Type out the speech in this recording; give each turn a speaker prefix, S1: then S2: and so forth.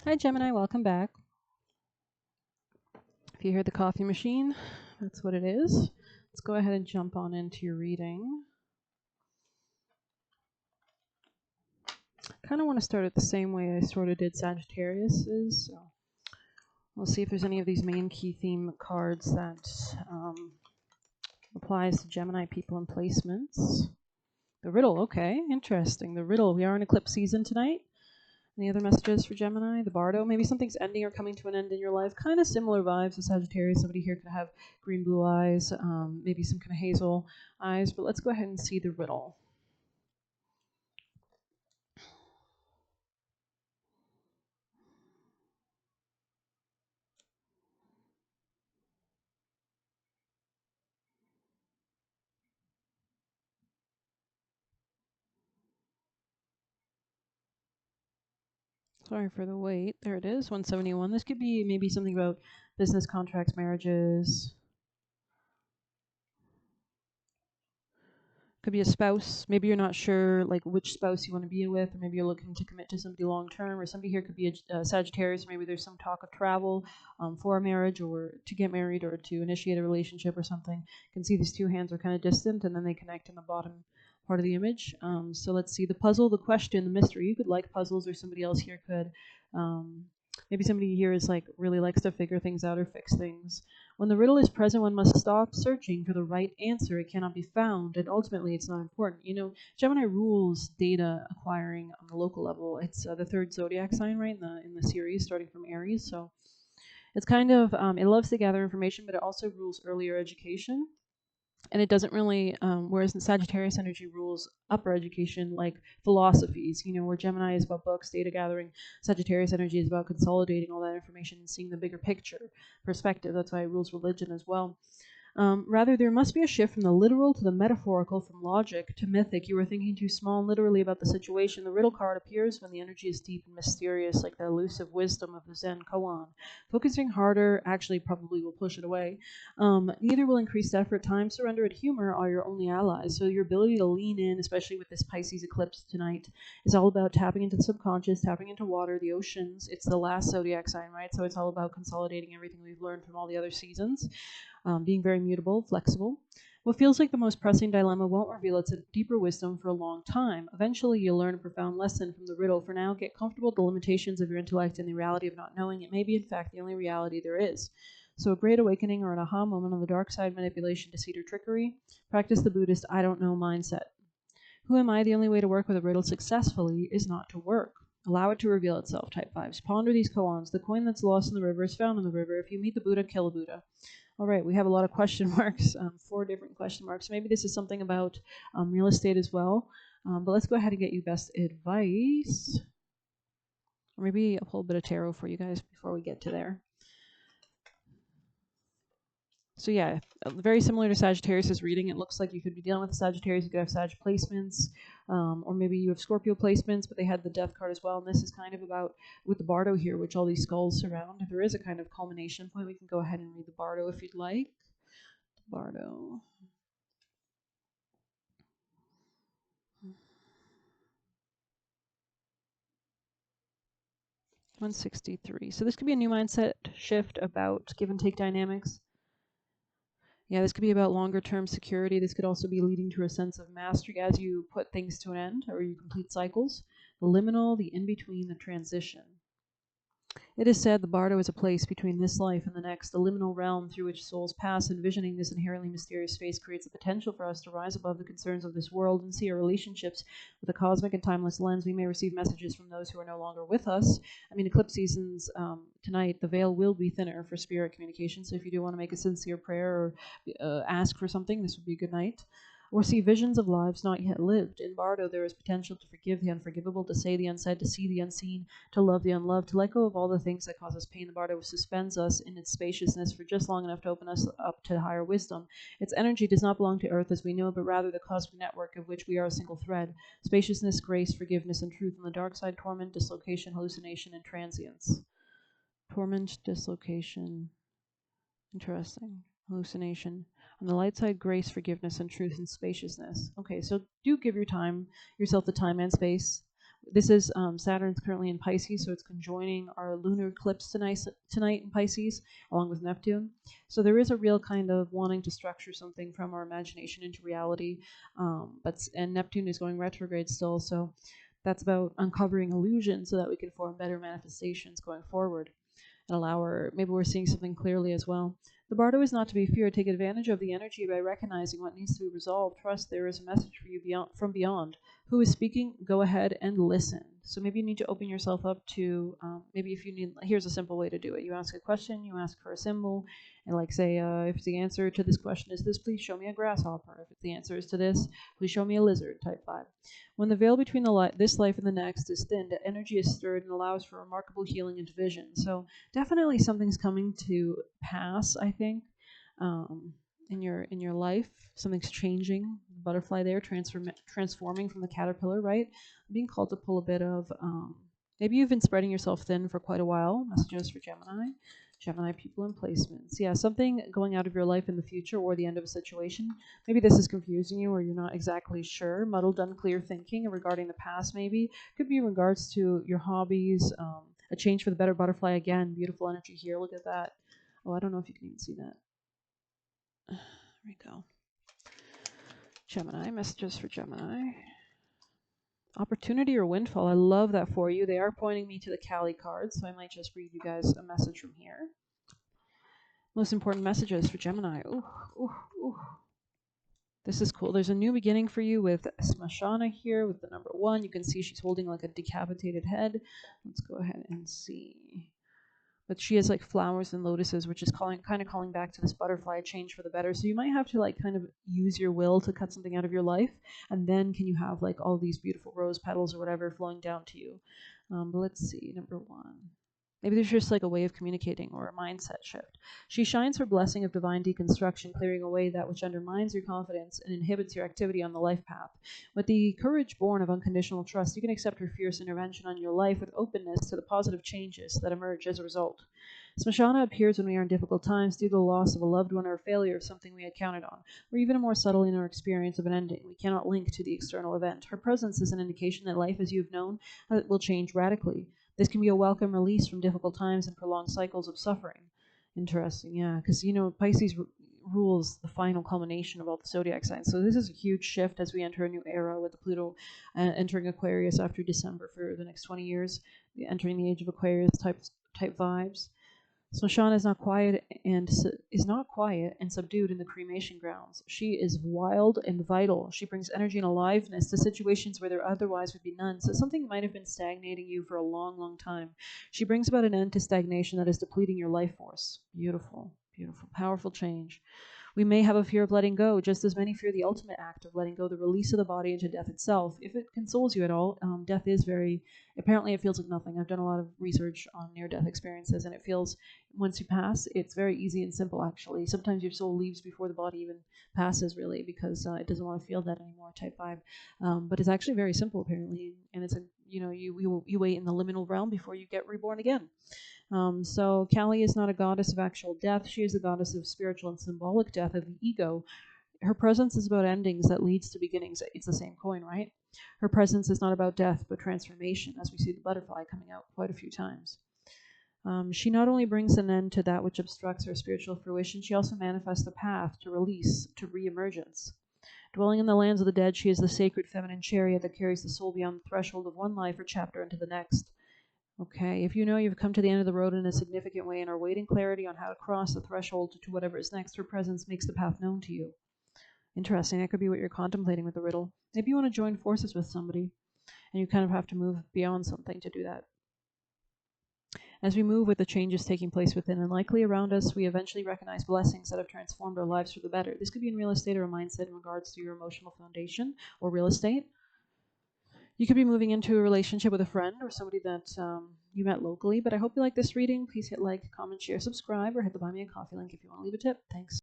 S1: Hi Gemini, welcome back. If you hear the coffee machine, that's what it is. Let's go ahead and jump on into your reading. Kind of want to start it the same way I sort of did Sagittarius's. So we'll see if there's any of these main key theme cards that applies to Gemini people and placements. The riddle, okay, interesting. The riddle, we are in eclipse season tonight. Any other messages for Gemini? The Bardo, maybe something's ending or coming to an end in your life. Kind of similar vibes to Sagittarius. Somebody here could have green blue eyes, maybe some kind of hazel eyes. But let's go ahead and see the riddle. Sorry for the wait. There it is, 171. This could be maybe something about business contracts, marriages. Could be a spouse. Maybe you're not sure like which spouse you want to be with, or maybe you're looking to commit to somebody long term, or somebody here could be a Sagittarius. Maybe there's some talk of travel for a marriage, or to get married, or to initiate a relationship or something. You can see these two hands are kind of distant, and then they connect in the bottom part of the image. So let's see the puzzle, the question, the mystery. You could like puzzles, or somebody else here could. Maybe somebody here is like really likes to figure things out or fix things. When the riddle is present, one must stop searching for the right answer. It cannot be found, and ultimately, it's not important. You know, Gemini rules data acquiring on the local level. It's the third zodiac sign, right, in the series, starting from Aries. So it's kind of it loves to gather information, but it also rules earlier education. And it doesn't really, whereas the Sagittarius energy rules upper education, like philosophies, you know, where Gemini is about books, data gathering, Sagittarius energy is about consolidating all that information and seeing the bigger picture perspective. That's why it rules religion as well. Rather, there must be a shift from the literal to the metaphorical, from logic to mythic. You are thinking too small and literally about the situation. The riddle card appears when the energy is deep and mysterious, like the elusive wisdom of the Zen koan. Focusing harder actually probably will push it away. Neither will increased effort. Time, surrender, and humor are your only allies. So your ability to lean in, especially with this Pisces eclipse tonight, is all about tapping into the subconscious, tapping into water, the oceans. It's the last zodiac sign, right? So it's all about consolidating everything we've learned from all the other seasons. Being very mutable, flexible. What feels like the most pressing dilemma won't reveal its deeper wisdom for a long time. Eventually, you'll learn a profound lesson from the riddle. For now, get comfortable with the limitations of your intellect and the reality of not knowing. It may be, in fact, the only reality there is. So a great awakening or an aha moment on the dark side, manipulation, deceit, or trickery. Practice the Buddhist I don't know mindset. Who am I? The only way to work with a riddle successfully is not to work. Allow it to reveal itself. Type 5s. Ponder these koans. The coin that's lost in the river is found in the river. If you meet the Buddha, kill a Buddha. All right, we have a lot of question marks, 4 different question marks. Maybe this is something about real estate as well. But let's go ahead and get you best advice. Or maybe I'll pull a bit of tarot for you guys before we get to there. So yeah, very similar to Sagittarius' reading. It looks like you could be dealing with Sagittarius. You could have Sag placements, or maybe you have Scorpio placements, but they had the Death card as well. And this is kind of about, with the Bardo here, which all these skulls surround, if there is a kind of culmination point, we can go ahead and read the Bardo if you'd like. Bardo. $163. So this could be a new mindset shift about give and take dynamics. Yeah, this could be about longer term security. This could also be leading to a sense of mastery as you put things to an end or you complete cycles. The liminal, the in between, the transition. It is said the Bardo is a place between this life and the next, the liminal realm through which souls pass. Envisioning this inherently mysterious space creates the potential for us to rise above the concerns of this world and see our relationships with a cosmic and timeless lens. We may receive messages from those who are no longer with us. I mean, eclipse seasons tonight, the veil will be thinner for spirit communication. So if you do want to make a sincere prayer or ask for something, this would be a good night. Or see visions of lives not yet lived. In Bardo, there is potential to forgive the unforgivable, to say the unsaid, to see the unseen, to love the unloved, to let go of all the things that cause us pain. The Bardo suspends us in its spaciousness for just long enough to open us up to higher wisdom. Its energy does not belong to earth as we know, but rather the cosmic network of which we are a single thread. Spaciousness, grace, forgiveness, and truth. On the dark side, torment, dislocation, hallucination, and transience. Torment, dislocation, interesting, hallucination. On the light side, grace, forgiveness, and truth and spaciousness. Okay, so do give yourself the time and space This is Saturn's currently in Pisces, so it's conjoining our lunar eclipse tonight in Pisces, along with Neptune. So there is a real kind of wanting to structure something from our imagination into reality. And Neptune is going retrograde still, so that's about uncovering illusions so that we can form better manifestations going forward and maybe we're seeing something clearly as well. The bardo is not to be feared. Take advantage of the energy by recognizing what needs to be resolved. Trust there is a message for you from beyond. Who is speaking? Go ahead and listen. So maybe you need to open yourself up to, maybe if you need, here's a simple way to do it. You ask a question, you ask for a symbol, and like say, if the answer to this question is this, please show me a grasshopper. If the answer is to this, please show me a lizard, type 5. When the veil between this life and the next is thinned, energy is stirred and allows for remarkable healing and vision. So definitely something's coming to pass, I think, in your life. Something's changing. The butterfly there, transforming from the caterpillar, right? I'm being called to pull a bit of, maybe you've been spreading yourself thin for quite a while. Messages for Gemini. Gemini people and placements. Yeah, something going out of your life in the future or the end of a situation. Maybe this is confusing you or you're not exactly sure. Muddled, unclear thinking regarding the past maybe. Could be in regards to your hobbies, a change for the better butterfly again. Beautiful energy here. Look at that. Oh, I don't know if you can even see that. There we go. Gemini, messages for Gemini. Opportunity or windfall. I love that for you. They are pointing me to the Kali cards, so I might just read you guys a message from here. Most important messages for Gemini. Ooh, ooh, ooh. This is cool. There's a new beginning for you with Smashana here with the number 1. You can see she's holding like a decapitated head. Let's go ahead and see. But she has like flowers and lotuses, which is kind of calling back to this butterfly change for the better. So you might have to like kind of use your will to cut something out of your life, and then can you have like all these beautiful rose petals or whatever flowing down to you. But let's see, number 1. Maybe there's just like a way of communicating or a mindset shift. She shines her blessing of divine deconstruction, clearing away that which undermines your confidence and inhibits your activity on the life path. With the courage born of unconditional trust, you can accept her fierce intervention on your life with openness to the positive changes that emerge as a result. Smashana appears when we are in difficult times due to the loss of a loved one or a failure of something we had counted on, or even a more subtle inner experience of an ending we cannot link to the external event. Her presence is an indication that life as you have known will change radically. This can be a welcome release from difficult times and prolonged cycles of suffering. Interesting, yeah, because Pisces rules the final culmination of all the zodiac signs. So this is a huge shift as we enter a new era with the Pluto entering Aquarius after December for the next 20 years, entering the age of Aquarius type vibes. So Shauna is not quiet and subdued in the cremation grounds. She is wild and vital. She brings energy and aliveness to situations where there otherwise would be none. So something might have been stagnating you for a long, long time. She brings about an end to stagnation that is depleting your life force. Beautiful, beautiful, powerful change. We may have a fear of letting go, just as many fear the ultimate act of letting go, the release of the body into death itself. If it consoles you at all, death is apparently it feels like nothing. I've done a lot of research on near-death experiences, and it feels, once you pass, it's very easy and simple, actually. Sometimes your soul leaves before the body even passes, really, because it doesn't want to feel that anymore, type 5. But it's actually very simple, apparently, and it's you wait in the liminal realm before you get reborn again. So Kali is not a goddess of actual death. She is a goddess of spiritual and symbolic death of the ego. Her presence is about endings that leads to beginnings. It's the same coin, right? Her presence is not about death, but transformation, as we see the butterfly coming out quite a few times. She not only brings an end to that which obstructs her spiritual fruition, she also manifests the path to release, to re-emergence. Dwelling in the lands of the dead, she is the sacred feminine chariot that carries the soul beyond the threshold of one life or chapter into the next. Okay, if you know you've come to the end of the road in a significant way and are waiting clarity on how to cross the threshold to whatever is next, her presence makes the path known to you. Interesting, that could be what you're contemplating with the riddle. Maybe you want to join forces with somebody, and you kind of have to move beyond something to do that. As we move with the changes taking place within and likely around us, we eventually recognize blessings that have transformed our lives for the better. This could be in real estate or a mindset in regards to your emotional foundation or real estate. You could be moving into a relationship with a friend or somebody that you met locally. But I hope you like this reading. Please hit like, comment, share, subscribe, or hit the Buy Me a Coffee link if you want to leave a tip. Thanks.